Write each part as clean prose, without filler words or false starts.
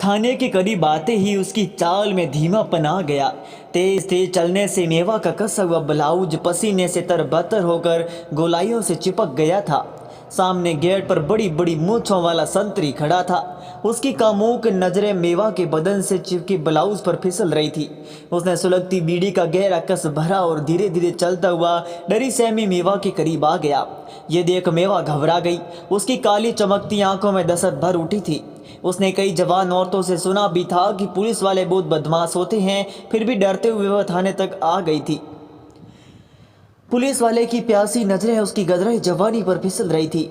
थाने के करीब आते ही उसकी चाल में धीमापन आ गया। तेज तेज चलने से मेवा का कसा हुआ ब्लाउज पसीने से तरबतर होकर गोलाइयों से चिपक गया था। सामने गेट पर बड़ी बड़ी मूंछों वाला संतरी खड़ा था। उसकी कामुक नजरें मेवा के बदन से चिपके ब्लाउज पर फिसल रही थी। उसने सुलगती बीड़ी का गहरा कस भरा और धीरे धीरे चलता हुआ डरी सहमी मेवा के करीब आ गया। ये देख मेवा घबरा गई। उसकी काली चमकती आंखों में दहशत भर उठी थी। उसने कई जवान औरतों से सुना भी था कि पुलिस वाले बहुत बदमाश होते हैं, फिर भी डरते हुए वह थाने तक आ गई थी। पुलिस वाले की प्यासी नजरें उसकी गदराई जवानी पर फिसल रही थी।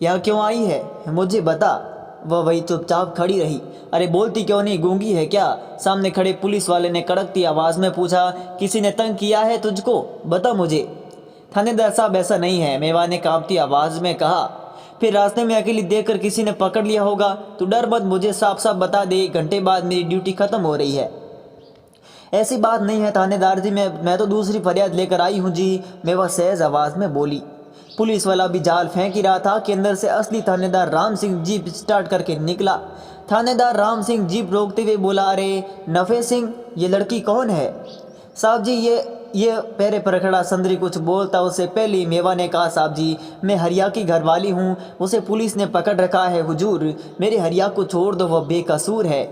यहाँ क्यों आई है, मुझे बता। वह वही चुपचाप खड़ी रही। अरे बोलती क्यों नहीं, गूंगी है क्या? सामने खड़े पुलिस वाले ने कड़कती आवाज में पूछा। किसी ने तंग किया है तुझको? बता मुझे। थानेदार साहब ऐसा नहीं है, मेवा ने कांपती आवाज में कहा। फिर रास्ते में अकेली देखकर किसी ने पकड़ लिया होगा। तू डर मत, मुझे साफ साफ बता दे, 1 घंटे बाद मेरी ड्यूटी खत्म हो रही है। ऐसी बात नहीं है थानेदार जी, मैं तो दूसरी फरियाद लेकर आई हूँ जी, मेवा सहज आवाज में बोली। पुलिस वाला भी जाल फेंक ही रहा था कि अंदर से असली थानेदार राम सिंह जीप स्टार्ट करके निकला। थानेदार राम सिंह जीप रोकते हुए बोला, अरे नफे सिंह, ये लड़की कौन है? साहब जी ये पैरे पर खड़ा संदरी कुछ बोलता उससे पहले ही मेवा ने कहा, साहब जी मैं हरिया की घरवाली हूँ, उसे पुलिस ने पकड़ रखा है हुजूर, मेरे हरिया को छोड़ दो, वह बेकसूर है।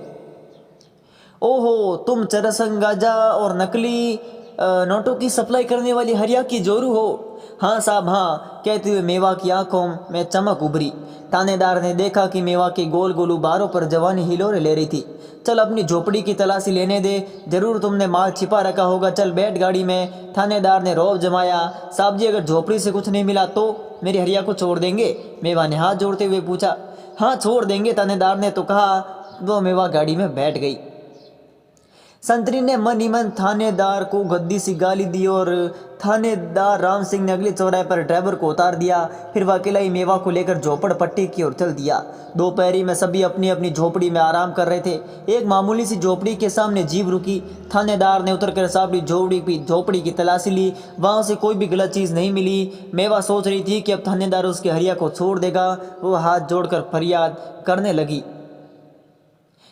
ओहो, तुम चरसंग गांजा और नकली नोटों की सप्लाई करने वाली हरिया की जोरू हो? हाँ साहब हाँ, कहते हुए मेवा की आंखों में चमक उभरी। थानेदार ने देखा कि मेवा के गोल गोल उबारों पर जवानी हिलोरे ले रही थी। चल अपनी झोपड़ी की तलाशी लेने दे, जरूर तुमने माल छिपा रखा होगा, चल बैठ गाड़ी में। थानेदार ने रौब जमाया। साहब जी अगर झोपड़ी से कुछ नहीं मिला तो मेरी हरिया को छोड़ देंगे? मेवा ने हाथ जोड़ते हुए पूछा। हाँ छोड़ देंगे, थानेदार ने तो कहा। वो मेवा गाड़ी में बैठ गई। संतरी ने मन ही मन थानेदार को गद्दी सी गाली दी और थानेदार राम सिंह ने अगले चौराहे पर ड्राइवर को उतार दिया। फिर वह अकेला ही मेवा को लेकर झोपड़ पट्टी की ओर चल दिया। दोपहरी में सभी अपनी अपनी झोपड़ी में आराम कर रहे थे। एक मामूली सी झोपड़ी के सामने जीप रुकी। थानेदार ने उतरकर साबरी झोपड़ी की तलाशी ली। वहां से कोई भी गलत चीज नहीं मिली। मेवा सोच रही थी कि अब थानेदार उसके हरिया को छोड़ देगा। वो हाथ जोड़कर फरियाद करने लगी।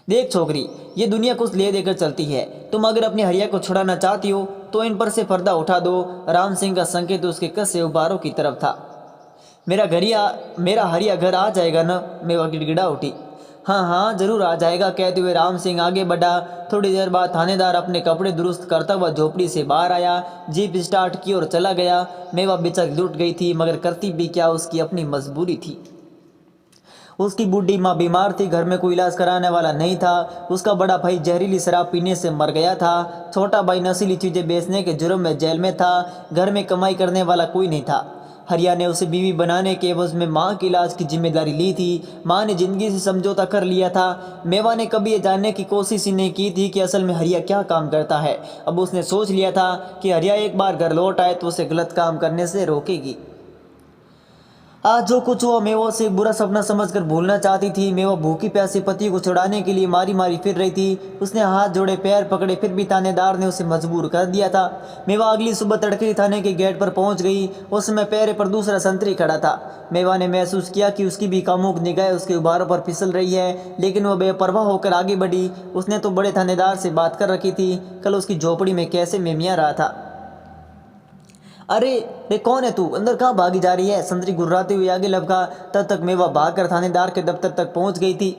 देख छोकरी, ये दुनिया कुछ ले देकर चलती है। तुम अगर अपनी हरिया को छुड़ाना चाहती हो तो इन पर से पर्दा उठा दो। राम सिंह का संकेत उसके कसे उबारों की तरफ था। मेरा हरिया घर आ जाएगा न? मेवा गिड़गिड़ा उठी। हाँ हाँ जरूर आ जाएगा, कहते हुए राम सिंह आगे बढ़ा। थोड़ी देर बाद थानेदार अपने कपड़े दुरुस्त करता हुआ झोपड़ी से बाहर आया। जीप स्टार्ट की और चला गया। मेवा बेचारी लुट गई थी, मगर करती भी क्या, उसकी अपनी मजबूरी थी। उसकी बूढ़ी माँ बीमार थी, घर में कोई इलाज कराने वाला नहीं था। उसका बड़ा भाई जहरीली शराब पीने से मर गया था। छोटा भाई नशीली चीज़ें बेचने के जुर्म में जेल में था। घर में कमाई करने वाला कोई नहीं था। हरिया ने उसे बीवी बनाने के एवज में माँ के इलाज की जिम्मेदारी ली थी। माँ ने जिंदगी से समझौता कर लिया था। मेवा ने कभी ये जानने की कोशिश ही नहीं की थी कि असल में हरिया क्या काम करता है। अब उसने सोच लिया था कि हरिया एक बार घर लौट आए तो उसे गलत काम करने से रोकेगी। आज जो कुछ हुआ मेवा से बुरा सपना समझकर भूलना चाहती थी। मेवा भूखी प्यासी पति को छुड़ाने के लिए मारी मारी फिर रही थी। उसने हाथ जोड़े, पैर पकड़े, फिर भी थानेदार ने उसे मजबूर कर दिया था। मेवा अगली सुबह तड़के थाने के गेट पर पहुंच गई। उस समय पैरे पर दूसरा संतरी खड़ा था। मेवा ने महसूस किया कि उसकी भी कामुक निगाहें उसके उबारों पर फिसल रही है, लेकिन वह बेपरवाह होकर आगे बढ़ी। उसने तो बड़े थानेदार से बात कर रखी थी, कल उसकी झोपड़ी में कैसे मेमिया रहा था। अरे रे कौन है तू, अंदर कहाँ भागी जा रही है? संतरी गुर्राते हुए आगे लपका। तब तक मेवा भागकर थानेदार के दफ्तर तक पहुंच गई थी।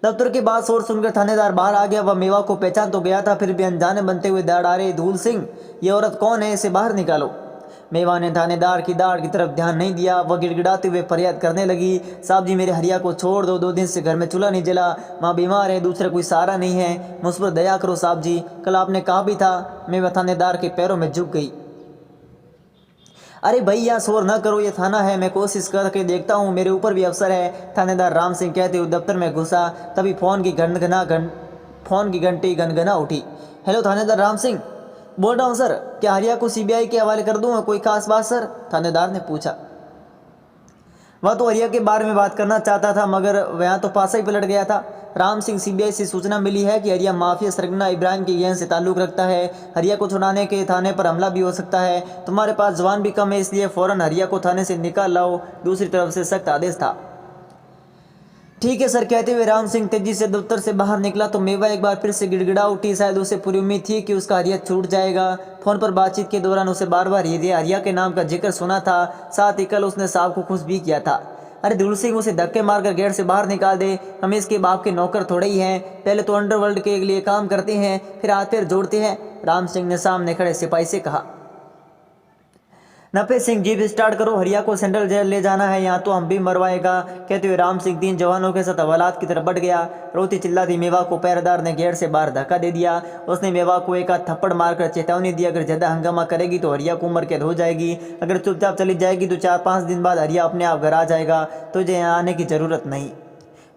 दफ्तर के बाद शोर सुनकर थानेदार बाहर आ गया। वह मेवा को पहचान तो गया था, फिर भी अनजाने बनते हुए दाड़ आ रहे, धूल सिंह ये औरत कौन है, इसे बाहर निकालो। मेवा ने थानेदार की दाढ़ की तरफ ध्यान नहीं दिया। वह गिड़गिड़ाते हुए फरियाद करने लगी, साहब जी मेरे हरिया को छोड़ दो, 2 दिन से घर में चूल्हा नहीं जला, माँ बीमार है, दूसरा कोई सहारा नहीं है, मुझ पर दया करो साहब जी, कल आपने कहा भी था। मेवा थानेदार के पैरों में झुक गई। अरे भैया शोर न करो, ये थाना है, मैं कोशिश करके देखता हूँ, मेरे ऊपर भी अफसर है, थानेदार राम सिंह कहते हुए दफ्तर में घुसा। तभी फोन की घंटी गनगना उठी। हेलो थानेदार राम सिंह बोल रहा हूँ सर, क्या हरिया को सीबीआई के हवाले कर दूँ? कोई खास बात सर? थानेदार ने पूछा। वह तो हरिया के बारे में बात करना चाहता था, मगर वह तो पासा ही पलट गया था। राम सिंह, सीबीआई से सूचना मिली है कि हरिया माफिया सरगना इब्राहिम के गैंग से ताल्लुक रखता है। हरिया को छुड़ाने के थाने पर हमला भी हो सकता है। तुम्हारे पास जवान भी कम है, इसलिए फौरन हरिया को थाने से निकाल लाओ। दूसरी तरफ से सख्त आदेश था। ठीक है सर, कहते हुए राम सिंह तेजी से दफ्तर से बाहर निकला तो मेवा एक बार फिर से गिड़गिड़ा उठी। शायद उसे पूरी उम्मीद थी कि उसका हरिया छूट जाएगा। फोन पर बातचीत के दौरान उसे बार बार हरिया के नाम का जिक्र सुना था, साथ ही कल उसने साहब को खुश भी किया था। अरे धूल सिंह, उसे धक्के मारकर गेट से बाहर निकाल दे, हम इसके बाप के नौकर थोड़े ही हैं। पहले तो अंडरवर्ल्ड के लिए काम करते हैं, फिर हाथ पैर जोड़ते हैं, राम सिंह ने सामने खड़े सिपाही से कहा। नफे सिंह, जीप स्टार्ट करो, हरिया को सेंट्रल जेल ले जाना है, यहाँ तो हम भी मरवाएगा। कहते हुए राम सिंह 3 जवानों के साथ हवालात की तरफ बढ़ गया। रोती चिल्लाती मेवा को पहरेदार ने गेट से बाहर धक्का दे दिया। उसने मेवा को एक हाथ थप्पड़ मारकर चेतावनी दी, अगर ज़्यादा हंगामा करेगी तो हरिया को उम्र कैद हो जाएगी। अगर चुपचाप चली जाएगी तो 4-5 दिन बाद हरिया अपने आप घर आ जाएगा, तुझे यहाँ आने की ज़रूरत नहीं।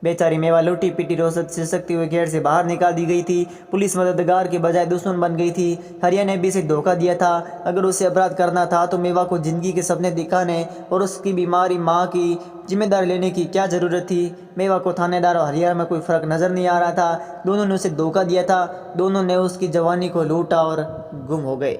बेचारी मेवा लूटी पीटी रोसत सिसकती हुए गेट से बाहर निकाल दी गई थी। पुलिस मददगार के बजाय दुश्मन बन गई थी। हरिया ने भी इसे धोखा दिया था। अगर उसे अपराध करना था तो मेवा को जिंदगी के सपने दिखाने और उसकी बीमारी माँ की जिम्मेदारी लेने की क्या ज़रूरत थी। मेवा को थानेदार और हरिया में कोई फ़र्क नज़र नहीं आ रहा था। दोनों ने उसे धोखा दिया था, दोनों ने उसकी जवानी को लूटा और गुम हो गए।